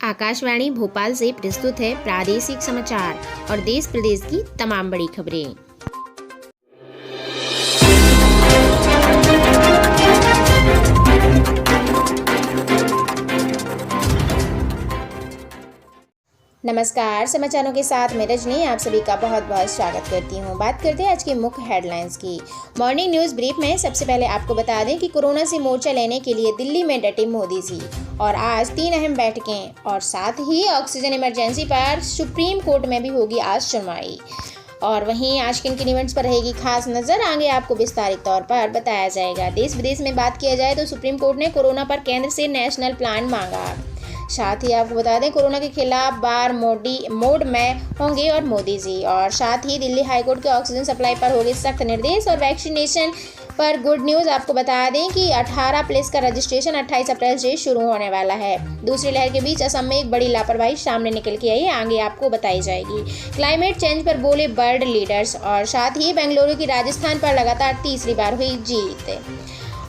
आकाशवाणी भोपाल से प्रस्तुत है प्रादेशिक समाचार और देश प्रदेश की तमाम बड़ी खबरें। नमस्कार, समाचारों के साथ मैं रजनी आप सभी का बहुत बहुत स्वागत करती हूं। बात करते हैं आज की मुख्य हेडलाइंस की। मॉर्निंग न्यूज़ ब्रीफ में सबसे पहले आपको बता दें कि कोरोना से मोर्चा लेने के लिए दिल्ली में डटे मोदी जी और आज 3 अहम बैठकें और साथ ही ऑक्सीजन इमरजेंसी पर सुप्रीम कोर्ट में भी होगी आज सुनवाई। और वहीं आज किन किन इवेंट्स पर रहेगी खास नज़र, आगे आपको विस्तारित तौर पर बताया जाएगा। देश विदेश में बात किया जाए तो सुप्रीम कोर्ट ने कोरोना पर केंद्र से नेशनल प्लान मांगा। साथ ही आपको बता दें कोरोना के खिलाफ बार मोड में होंगे और मोदी जी, और साथ ही दिल्ली हाईकोर्ट के ऑक्सीजन सप्लाई पर होंगे सख्त निर्देश। और वैक्सीनेशन पर गुड न्यूज़, आपको बता दें कि 18+ का रजिस्ट्रेशन 28 अप्रैल से शुरू होने वाला है। दूसरी लहर के बीच असम में एक बड़ी लापरवाही सामने निकल के आई है, आगे आपको बताई जाएगी। क्लाइमेट चेंज पर बोले वर्ल्ड लीडर्स। और साथ ही बेंगलुरु की राजस्थान पर लगातार तीसरी बार हुई जीत।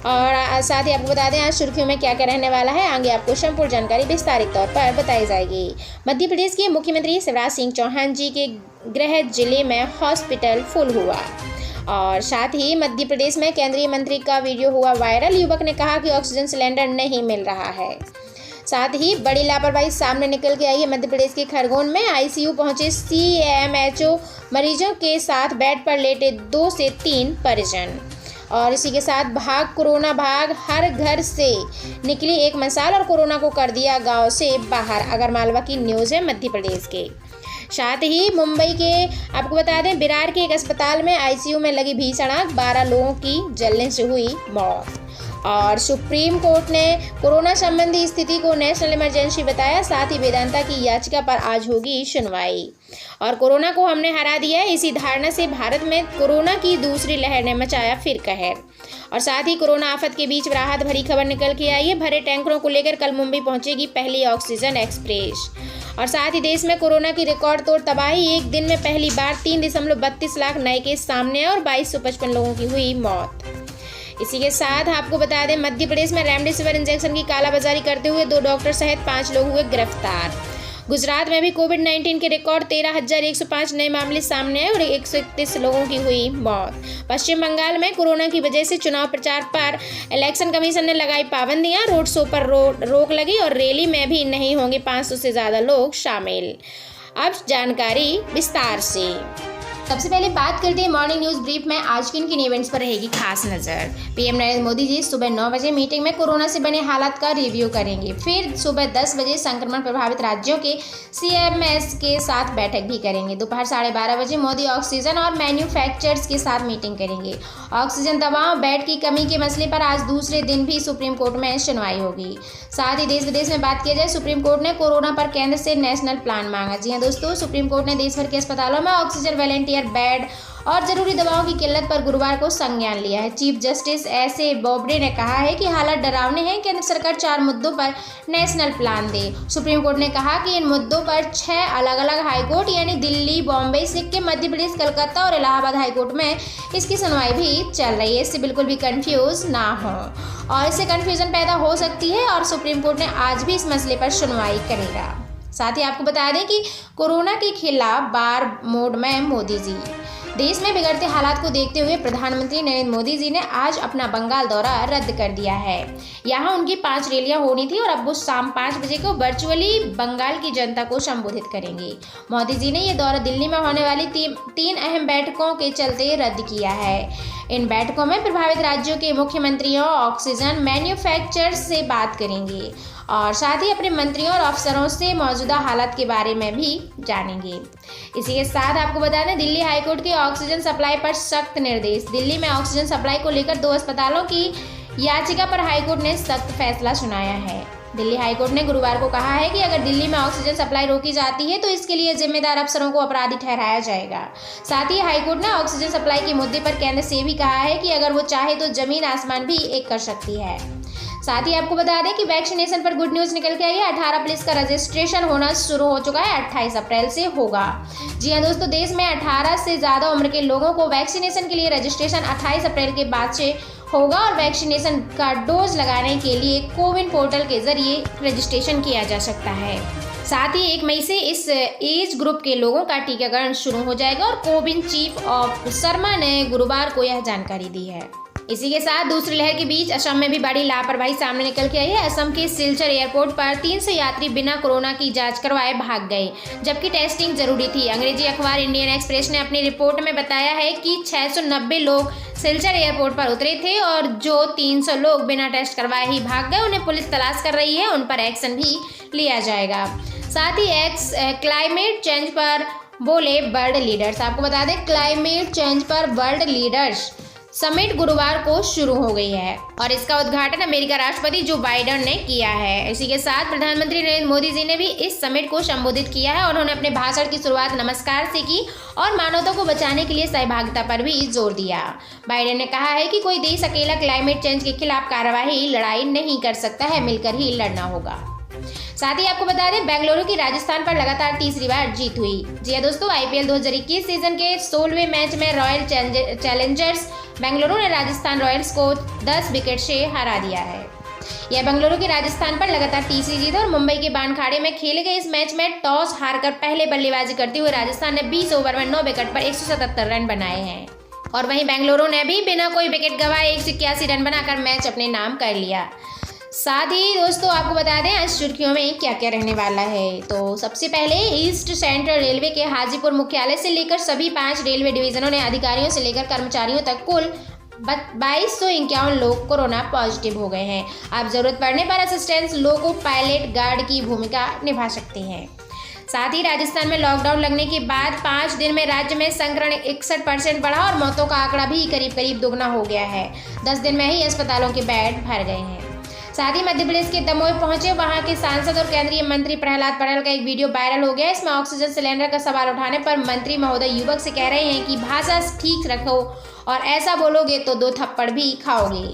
और साथ ही आपको बता दें आज सुर्खियों में क्या क्या रहने वाला है, आगे आपको संपूर्ण जानकारी विस्तारित तौर पर बताई जाएगी। मध्य प्रदेश के मुख्यमंत्री शिवराज सिंह चौहान जी के गृह जिले में हॉस्पिटल फुल हुआ। और साथ ही मध्य प्रदेश में केंद्रीय मंत्री का वीडियो हुआ वायरल, युवक ने कहा कि ऑक्सीजन सिलेंडर नहीं मिल रहा है। साथ ही बड़ी लापरवाही सामने निकल के आई है मध्य प्रदेश के खरगोन में। आईसीयू पहुंचे CMHO मरीजों के साथ बेड पर लेटे 2 से 3 परिजन। और इसी के साथ भाग कोरोना भाग, हर घर से निकली एक मसाल और कोरोना को कर दिया गांव से बाहर। आगरमालवा की न्यूज़ है मध्य प्रदेश के। साथ ही मुंबई के आपको बता दें विरार के एक अस्पताल में आईसीयू में लगी भीषण आग, 12 लोगों की जलने से हुई मौत। और सुप्रीम कोर्ट ने कोरोना संबंधी स्थिति को नेशनल इमरजेंसी बताया। साथ ही वेदांता की याचिका पर आज होगी सुनवाई। और कोरोना को हमने हरा दिया है, इसी धारणा से भारत में कोरोना की दूसरी लहर ने मचाया फिर कहर। और साथ ही कोरोना आफत के बीच राहत भरी खबर निकल के आई है। भरे टैंकरों को लेकर कल मुंबई पहुंचेगी पहली ऑक्सीजन एक्सप्रेस। और साथ ही देश में कोरोना की रिकॉर्ड तोड़ तबाही, एक दिन में पहली बार 3.32 लाख नए केस सामने और 2255 लोगों की हुई मौत। इसी के साथ आपको बता दें मध्य प्रदेश में रेमडेसिविर इंजेक्शन की कालाबाजारी करते हुए 2 डॉक्टर सहित 5 लोग हुए गिरफ्तार। गुजरात में भी कोविड-19 के रिकॉर्ड 13,105 नए मामले सामने आए और 131 लोगों की हुई मौत। पश्चिम बंगाल में कोरोना की वजह से चुनाव प्रचार पर इलेक्शन कमीशन ने लगाई पाबंदियां, रोड शो पर रोक लगी और रैली में भी नहीं होंगे 500 से ज़्यादा लोग शामिल। अब जानकारी विस्तार से। सबसे पहले बात करते हैं मॉर्निंग न्यूज़ ब्रीफ में आज किन किन इवेंट्स पर रहेगी खास नज़र। पीएम नरेंद्र मोदी जी सुबह 9 बजे मीटिंग में कोरोना से बने हालात का रिव्यू करेंगे। फिर सुबह 10 बजे संक्रमण प्रभावित राज्यों के CMS के साथ बैठक भी करेंगे। दोपहर 12:30 बजे मोदी ऑक्सीजन और मैन्युफैक्चरर्स के साथ मीटिंग करेंगे। ऑक्सीजन दवाओं बेड की कमी के मसले पर आज दूसरे दिन भी सुप्रीम कोर्ट में सुनवाई होगी। साथ ही देश विदेश में बात किया जाए, सुप्रीम कोर्ट ने कोरोना पर केंद्र से नेशनल प्लान मांगा। जी हाँ दोस्तों, सुप्रीम कोर्ट ने देश भर के अस्पतालों में ऑक्सीजन वॉलंटियर बेड और जरूरी दवाओं की किल्लत पर गुरुवार को संज्ञान लिया है। Chief justice S.A. बोबडे ने कहा है कि हालात डरावने हैं, केंद्र सरकार 4 मुद्दों पर नेशनल प्लान दे। सुप्रीम कोर्ट ने कहा कि इन मुद्दों पर 6 अलग अलग हाईकोर्ट यानी दिल्ली, बॉम्बे, सिक्किम, मध्य प्रदेश, कलकत्ता और इलाहाबाद हाईकोर्ट में इसकी सुनवाई भी चल रही है। इससे बिल्कुल भी कंफ्यूज ना हो और इससे कंफ्यूजन पैदा हो सकती है और सुप्रीम कोर्ट ने आज भी इस मसले पर सुनवाई करेगा। साथ ही आपको बता दें कि कोरोना के खिलाफ बार मोड में मोदी जी। देश में बिगड़ते हालात को देखते हुए प्रधानमंत्री नरेंद्र मोदी जी ने आज अपना बंगाल दौरा रद्द कर दिया है। यहाँ उनकी 5 रैलियां होनी थी और अब वो शाम 5 बजे को वर्चुअली बंगाल की जनता को संबोधित करेंगे। मोदी जी ने ये दौरा दिल्ली में होने वाली 3 अहम बैठकों के चलते रद्द किया है। इन बैठकों में प्रभावित राज्यों के मुख्यमंत्रियों, ऑक्सीजन मैन्युफैक्चरर्स से बात करेंगे और साथ ही अपने मंत्रियों और अफसरों से मौजूदा हालात के बारे में भी जानेंगे। इसी के साथ आपको बता दें दिल्ली हाईकोर्ट के ऑक्सीजन सप्लाई पर सख्त निर्देश। दिल्ली में ऑक्सीजन सप्लाई को लेकर 2 अस्पतालों की याचिका पर हाईकोर्ट ने सख्त फैसला सुनाया है। दिल्ली हाईकोर्ट ने गुरुवार को कहा है कि अगर दिल्ली में ऑक्सीजन सप्लाई रोकी जाती है तो इसके लिए जिम्मेदार अफसरों को अपराधी ठहराया जाएगा। साथ ही हाईकोर्ट ने ऑक्सीजन सप्लाई के मुद्दे पर केंद्र से भी कहा है कि अगर वो चाहे तो जमीन आसमान भी एक कर सकती है। साथ ही आपको बता दें कि वैक्सीनेशन पर गुड न्यूज़ निकल के आई है। 18+ का रजिस्ट्रेशन होना शुरू हो चुका है, 28 अप्रैल से होगा। जी हाँ दोस्तों, देश में 18 से ज़्यादा उम्र के लोगों को वैक्सीनेशन के लिए रजिस्ट्रेशन 28 अप्रैल के बाद से होगा और वैक्सीनेशन का डोज लगाने के लिए कोविन पोर्टल के जरिए रजिस्ट्रेशन किया जा सकता है। साथ ही 1 मई से इस एज ग्रुप के लोगों का टीकाकरण शुरू हो जाएगा और कोविन चीफ ऑफ शर्मा ने गुरुवार को यह जानकारी दी है। इसी के साथ दूसरी लहर के बीच असम में भी बड़ी लापरवाही सामने निकल के आई है। असम के सिलचर एयरपोर्ट पर 300 यात्री बिना कोरोना की जांच करवाए भाग गए, जबकि टेस्टिंग जरूरी थी। अंग्रेजी अखबार इंडियन एक्सप्रेस ने अपनी रिपोर्ट में बताया है कि 690 लोग सिलचर एयरपोर्ट पर उतरे थे और जो 300 लोग बिना टेस्ट करवाए ही भाग गए, उन्हें पुलिस तलाश कर रही है, उन पर एक्शन भी लिया जाएगा। साथ ही क्लाइमेट चेंज पर बोले वर्ल्ड लीडर्स। आपको बता दें, क्लाइमेट चेंज पर वर्ल्ड लीडर्स समिट गुरुवार को शुरू हो गई है और इसका उद्घाटन अमेरिका राष्ट्रपति जो बाइडेन ने किया है। इसी के साथ प्रधानमंत्री नरेंद्र मोदी जी ने भी इस समिट को संबोधित किया है और उन्होंने अपने भाषण की शुरुआत नमस्कार से की और मानवता को बचाने के लिए सहभागिता पर भी जोर दिया। बाइडेन ने कहा है कि कोई देश अकेला क्लाइमेट चेंज के खिलाफ कार्रवाई लड़ाई नहीं कर सकता है, मिलकर ही लड़ना होगा। साथ ही आपको बता दें, बेंगलुरु की राजस्थान पर लगातार तीसरी बार जीत हुई। जी हां दोस्तों, IPL 2021 सीजन के 16वें मैच में रॉयल चैलेंजर्स बेंगलुरु ने राजस्थान रॉयल्स को 10 विकेट से हरा दिया है। यह बेंगलुरु की राजस्थान पर लगातार तीसरी जीत है और मुंबई के बानखाड़े में खेले गए इस मैच में टॉस हारकर पहले बल्लेबाजी करते हुए राजस्थान ने 20 ओवर में 9 विकेट पर 177 रन बनाए हैं और वहीं बेंगलुरु ने भी बिना कोई विकेट गंवाए 181 रन बनाकर मैच अपने नाम कर लिया। साथ ही दोस्तों आपको बता दें आज सुर्खियों में क्या क्या रहने वाला है। तो सबसे पहले ईस्ट सेंट्रल रेलवे के हाजीपुर मुख्यालय से लेकर सभी 5 रेलवे डिवीजनों ने अधिकारियों से लेकर कर्मचारियों तक कुल 2251 लोग कोरोना पॉजिटिव हो गए हैं। आप जरूरत पड़ने पर असिस्टेंस लोको पायलट गार्ड की भूमिका निभा सकते हैं। साथ ही राजस्थान में लॉकडाउन लगने के बाद 5 दिन में राज्य में संक्रमण 61% बढ़ा और मौतों का आंकड़ा भी करीब दुगना हो गया है। 10 दिन में ही अस्पतालों के बेड भर गए हैं। साथ ही मध्य प्रदेश के दमोह पहुंचे वहां के सांसद और केंद्रीय मंत्री प्रहलाद पटेल का एक वीडियो वायरल हो गया। इसमें ऑक्सीजन सिलेंडर का सवाल उठाने पर मंत्री महोदय युवक से कह रहे हैं कि भाषा ठीक रखो और ऐसा बोलोगे तो 2 थप्पड़ भी खाओगे।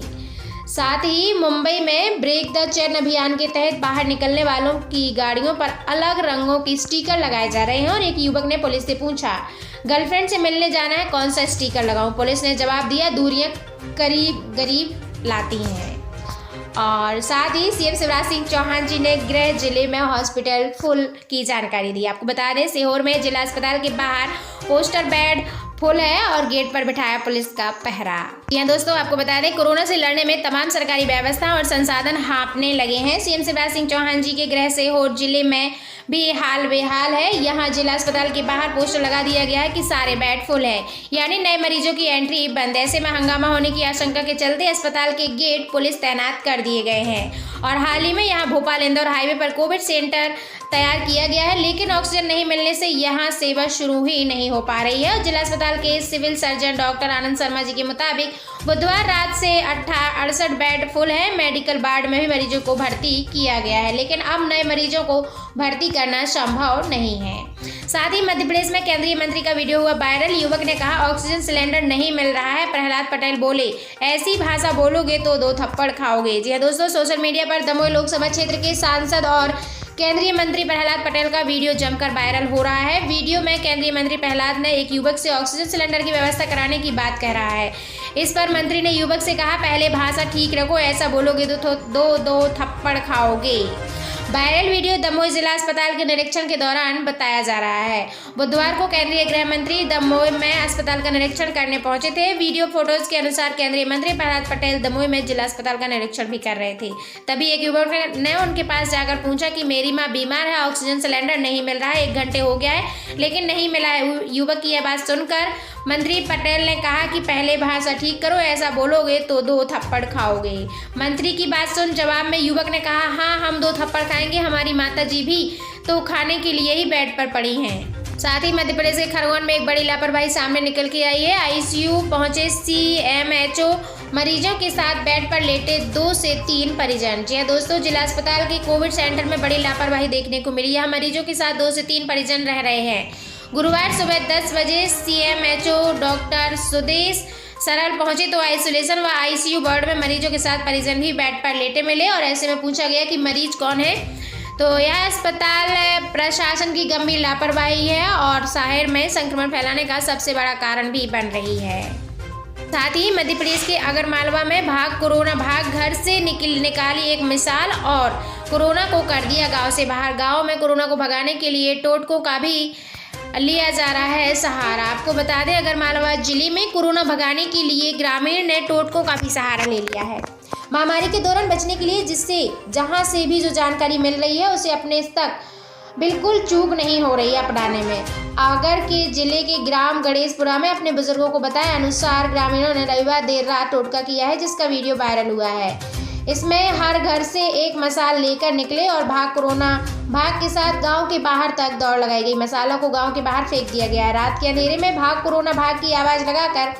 साथ ही मुंबई में ब्रेक द चेन अभियान के तहत बाहर निकलने वालों की गाड़ियों पर अलग रंगों की स्टिकर लगाए जा रहे हैं और एक युवक ने पुलिस से पूछा, गर्लफ्रेंड से मिलने जाना है, कौन सा स्टिकर लगाऊं? पुलिस ने जवाब दिया, दूरियां करीब लाती हैं। और साथ ही सीएम शिवराज सिंह चौहान जी ने गृह जिले में हॉस्पिटल फुल की जानकारी दी। आपको बता दें, सीहोर में जिला अस्पताल के बाहर पोस्टर बेड फुल है और गेट पर बिठाया पुलिस का पहरा। यहाँ दोस्तों आपको बता दें, कोरोना से लड़ने में तमाम सरकारी व्यवस्था और संसाधन हाँपने लगे हैं। सीएम शिवराज सिंह चौहान जी के गृह सीहोर जिले में भी हाल बेहाल है। यहाँ जिला अस्पताल के बाहर पोस्टर लगा दिया गया है कि सारे बेड फुल है, यानी नए मरीजों की एंट्री बंद। ऐसे में हंगामा होने की आशंका के चलते अस्पताल के गेट पुलिस तैनात कर दिए गए हैं और हाल ही में यहाँ भोपाल इंदौर हाईवे पर कोविड सेंटर तैयार किया गया है, लेकिन ऑक्सीजन नहीं मिलने से यहाँ सेवा शुरू ही नहीं हो पा रही है। जिला अस्पताल के civil surgeon doctor Anand Sharma ji के मुताबिक बुधवार रात से 68 बेड फुल है। मेडिकल वार्ड में भी मरीजों को भर्ती किया गया है, लेकिन अब नए मरीजों को भर्ती करना संभव नहीं है। साथ ही मध्य प्रदेश में केंद्रीय मंत्री का वीडियो हुआ वायरल। युवक ने कहा, ऑक्सीजन सिलेंडर नहीं मिल रहा है। प्रहलाद पटेल बोले, ऐसी भाषा बोलोगे तो 2 थप्पड़ खाओगे। जी हां दोस्तों, सोशल मीडिया पर दमोह लोकसभा क्षेत्र के सांसद और केंद्रीय मंत्री प्रहलाद पटेल का वीडियो जमकर वायरल हो रहा है। वीडियो में केंद्रीय मंत्री प्रहलाद ने एक युवक से ऑक्सीजन सिलेंडर की व्यवस्था कराने की बात कह रहा है। इस पर मंत्री ने युवक से कहा, पहले भाषा ठीक रखो, ऐसा बोलोगे तो 2 थप्पड़ खाओगे। वायरल वीडियो दमोह जिला अस्पताल के निरीक्षण के दौरान बताया जा रहा है। बुधवार को केंद्रीय गृह मंत्री दमोह में अस्पताल का निरीक्षण करने पहुंचे थे। वीडियो फोटोज के अनुसार केंद्रीय मंत्री प्रहलाद पटेल दमोह में जिला अस्पताल का निरीक्षण भी कर रहे थे। तभी एक युवक ने उनके पास जाकर पूछा कि मेरी माँ बीमार है, ऑक्सीजन सिलेंडर नहीं मिल रहा है, 1 घंटे हो गया है लेकिन नहीं मिला है। युवक की यह बात सुनकर मंत्री पटेल ने कहा कि पहले भाषा ठीक करो, ऐसा बोलोगे तो 2 थप्पड़ खाओगे। मंत्री की बात सुन जवाब में युवक ने कहा, हाँ हम 2 थप्पड़ खाएंगे, हमारी माता जी भी तो खाने के लिए ही बेड पर पड़ी हैं। साथ ही मध्य प्रदेश के खरगोन में एक बड़ी लापरवाही सामने निकल के आई है। आईसीयू पहुंचे सीएमएचओ, मरीजों के साथ बेड पर लेटे 2 से 3 परिजन। जी दोस्तों, जिला अस्पताल के कोविड सेंटर में बड़ी लापरवाही देखने को मिली। यहाँ मरीजों के साथ 2 से 3 परिजन रह रहे हैं। गुरुवार सुबह 10 बजे सीएमएचओ डॉक्टर सुदेश सरल पहुंचे तो आइसोलेशन व आईसीयू वार्ड में मरीजों के साथ परिजन भी बेड पर लेटे मिले और ऐसे में पूछा गया कि मरीज कौन है, तो यह अस्पताल प्रशासन की गंभीर लापरवाही है और शहर में संक्रमण फैलाने का सबसे बड़ा कारण भी बन रही है। साथ ही मध्य प्रदेश के आगरमालवा में भाग कोरोना भाग घर से निकाली एक मिसाल और कोरोना को कर दिया गांव से बाहर। गांव में कोरोना को भगाने के लिए टोटकों का भी लिया जा रहा है सहारा। आपको बता दें आगरमालवा जिले में कोरोना भगाने के लिए ग्रामीण ने टोटकों का भी सहारा ले लिया है। महामारी के दौरान बचने के लिए जिससे जहां से भी जो जानकारी मिल रही है उसे अपने तक बिल्कुल चूक नहीं हो रही है अपनाने में। आगर के जिले के ग्राम गणेशपुरा में अपने बुजुर्गों को बताए अनुसार ग्रामीणों ने रविवार देर रात टोटका किया है, जिसका वीडियो वायरल हुआ है। इसमें हर घर से एक मसाल लेकर निकले और भाग कोरोना भाग के साथ गांव के बाहर तक दौड़ लगाई गई। मसालों को गांव के बाहर फेंक दिया गया है। रात के अंधेरे में भाग कोरोना भाग की आवाज लगाकर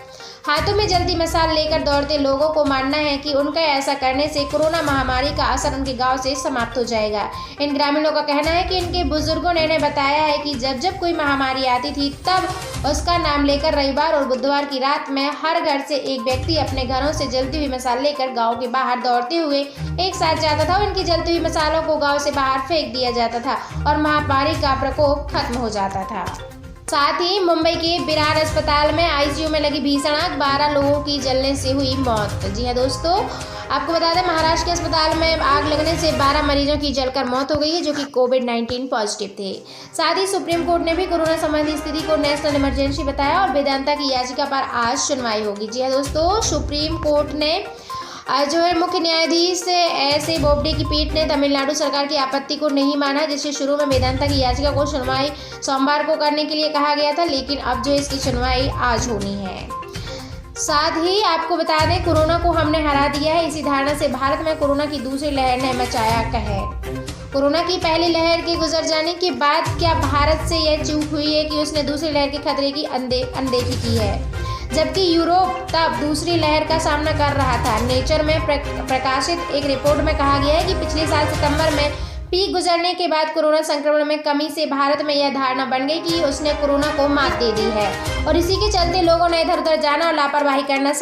हाथों में जल्दी मसाल लेकर दौड़ते लोगों को मानना है कि उनका ऐसा करने से कोरोना महामारी का असर उनके गांव से समाप्त हो जाएगा। इन ग्रामीणों का कहना है कि इनके बुजुर्गों ने बताया है कि जब कोई महामारी आती थी तब उसका नाम लेकर रविवार और बुधवार की रात में हर घर से एक व्यक्ति अपने घरों से जलती हुई मसाल लेकर गाँव के बाहर दौड़ते हुए एक साथ जाता था। उनकी जलती हुई मसालों को गाँव से बाहर फेंक दिया जाता था और महामारी का प्रकोप खत्म हो जाता था। साथ ही मुंबई के विरार अस्पताल में आईसीयू में लगी भीषण आग, 12 लोगों की जलने से हुई मौत। जी हां दोस्तों, आपको बता दें महाराष्ट्र के अस्पताल में आग लगने से 12 मरीजों की जलकर मौत हो गई है, जो कि कोविड-19 पॉजिटिव थे। साथ ही सुप्रीम कोर्ट ने भी कोरोना संबंधी स्थिति को नेशनल इमरजेंसी बताया और वेदांता की याचिका पर आज सुनवाई होगी। जी हां दोस्तों, सुप्रीम कोर्ट ने जो है मुख्य न्यायाधीश एस.ए. बोबडे की पीठ ने तमिलनाडु सरकार की आपत्ति को नहीं माना, जिससे शुरू में वेदांता की याचिका को सुनवाई सोमवार को करने के लिए कहा गया था, लेकिन अब जो इसकी सुनवाई आज होनी है। साथ ही आपको बता दें कोरोना को हमने हरा दिया है, इसी धारणा से भारत में कोरोना की दूसरी लहर ने मचाया कहर। कोरोना की पहली लहर के गुजर जाने के बाद क्या भारत से यह चूक हुई है कि उसने दूसरी लहर के खतरे की अनदेखी की है, जबकि यूरोप तब दूसरी लहर का सामना कर रहा था। नेचर में प्रकाशित एक रिपोर्ट में कहा गया है कि पिछले साल सितंबर में पीक गुजरने के बाद कोरोना संक्रमण में कमी से भारत में यह धारणा बन गई कि उसने कोरोना को मात दे दी है और इसी के चलते लोगों ने इधर उधर जाना और लापरवाही करना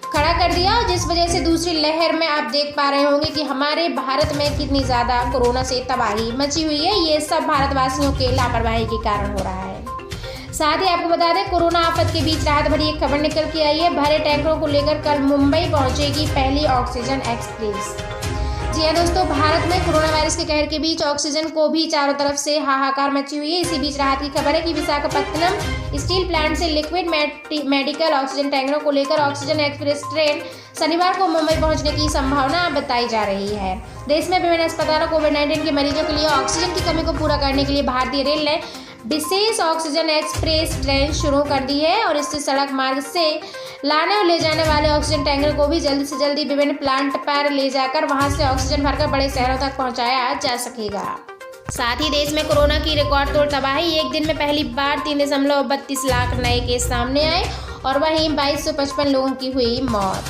खड़ा कर दिया, जिस वजह से दूसरी लहर में आप देख पा रहे होंगे कि हमारे भारत में कितनी ज़्यादा कोरोना से तबाही मची हुई है। ये सब भारतवासियों के लापरवाही के कारण हो रहा है। साथ ही आपको बता दें कोरोना आफत के बीच राहत भरी एक खबर निकल के आई है। भरे टैंकरों को लेकर कल मुंबई पहुंचेगी पहली ऑक्सीजन एक्सप्रेस। जी हां दोस्तों, भारत में कोरोना वायरस के कहर के बीच ऑक्सीजन को भी चारों तरफ से हाहाकार मची हुई है। इसी बीच राहत की खबर है कि विशाखापत्तनम स्टील प्लांट से लिक्विड मेडिकल ऑक्सीजन टैंकरों को लेकर ऑक्सीजन एक्सप्रेस ट्रेन शनिवार को मुंबई पहुंचने की संभावना बताई जा रही है। देश में विभिन्न अस्पतालों कोविड-19 के मरीजों के लिए ऑक्सीजन की कमी को पूरा करने के लिए भारतीय रेल ने विशेष ऑक्सीजन एक्सप्रेस ट्रेन शुरू कर दी है और इससे सड़क मार्ग से लाने और ले जाने वाले ऑक्सीजन टैंकर को भी जल्दी से जल्दी विभिन्न प्लांट पर ले जाकर वहां से ऑक्सीजन भरकर बड़े शहरों तक पहुंचाया जा सकेगा। साथ ही देश में कोरोना की रिकॉर्ड तोड़ तबाही, एक दिन में पहली बार 3.32 लाख नए केस सामने आए और वहीं 2255 लोगों की हुई मौत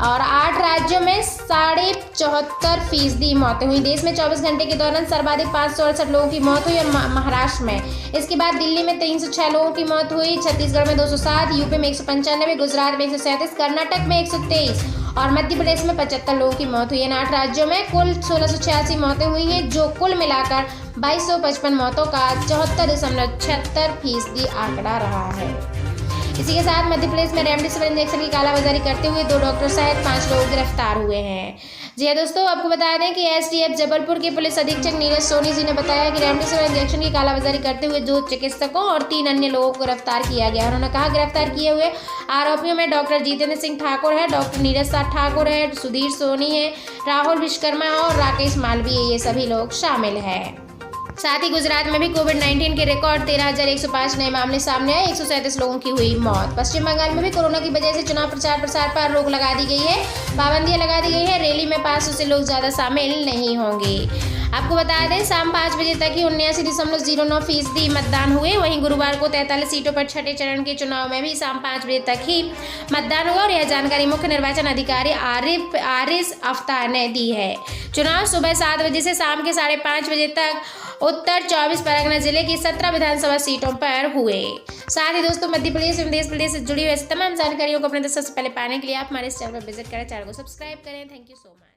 और 8 राज्यों में 74.75% मौतें हुई। देश में 24 घंटे के दौरान सर्वाधिक 568 लोगों की मौत हुई और महाराष्ट्र में, इसके बाद दिल्ली में 306 लोगों की मौत हुई, छत्तीसगढ़ में 207, यूपी में 195, गुजरात में 137, कर्नाटक में 123 और मध्य प्रदेश में 75 लोगों की मौत हुई। इन 8 राज्यों में कुल 1686 मौतें हुई हैं, जो कुल मिलाकर 2255 मौतों का 74.76% आंकड़ा रहा है। इसी के साथ मध्य प्रदेश में रेमडेसिविर इंजेक्शन की कालाबाजारी करते हुए 2 डॉक्टर सहित 5 लोग गिरफ्तार हुए हैं। जी हां दोस्तों, आपको बता दें कि एसटीएफ जबलपुर के पुलिस अधीक्षक नीरज सोनी जी ने बताया कि रेमडेसिविर इंजेक्शन की कालाबाजारी करते हुए 2 चिकित्सकों और 3 अन्य लोगों को गिरफ्तार किया गया। उन्होंने कहा गिरफ्तार किए हुए आरोपियों में डॉक्टर जितेंद्र सिंह ठाकुर है, डॉक्टर नीरज ठाकुर है, सुधीर सोनी है, राहुल विश्वकर्मा और राकेश मालवीय, ये सभी लोग शामिल हैं। साथ ही गुजरात में भी कोविड-19 के रिकॉर्ड 13,105 नए मामले सामने आए, 137 लोगों की हुई मौत। पश्चिम बंगाल में भी कोरोना की वजह से चुनाव प्रचार प्रसार पर रोक लगा दी गई है, पाबंदियां लगा दी गई है। रैली में 500 से लोग ज़्यादा शामिल नहीं होंगे। आपको बता दें शाम 5 बजे तक ही 79.09% मतदान हुए। वहीं गुरुवार को 43 सीटों पर छठे चरण के चुनाव में भी शाम 5 बजे तक ही मतदान हुआ और यह जानकारी मुख्य निर्वाचन अधिकारी आरिस अफ्तार ने दी है। चुनाव सुबह 7 बजे से शाम के 5:30 बजे तक उत्तर 24 परगना जिले की 17 विधानसभा सीटों पर हुए। साथ ही दोस्तों मध्य प्रदेश एवं देश प्रदेश से जुड़ी हुई तमाम जानकारियों को अपने सबसे पहले पाने के लिए आप हमारे इस चैनल पर विजिट करें, चैनल को सब्सक्राइब करें। Thank you so much.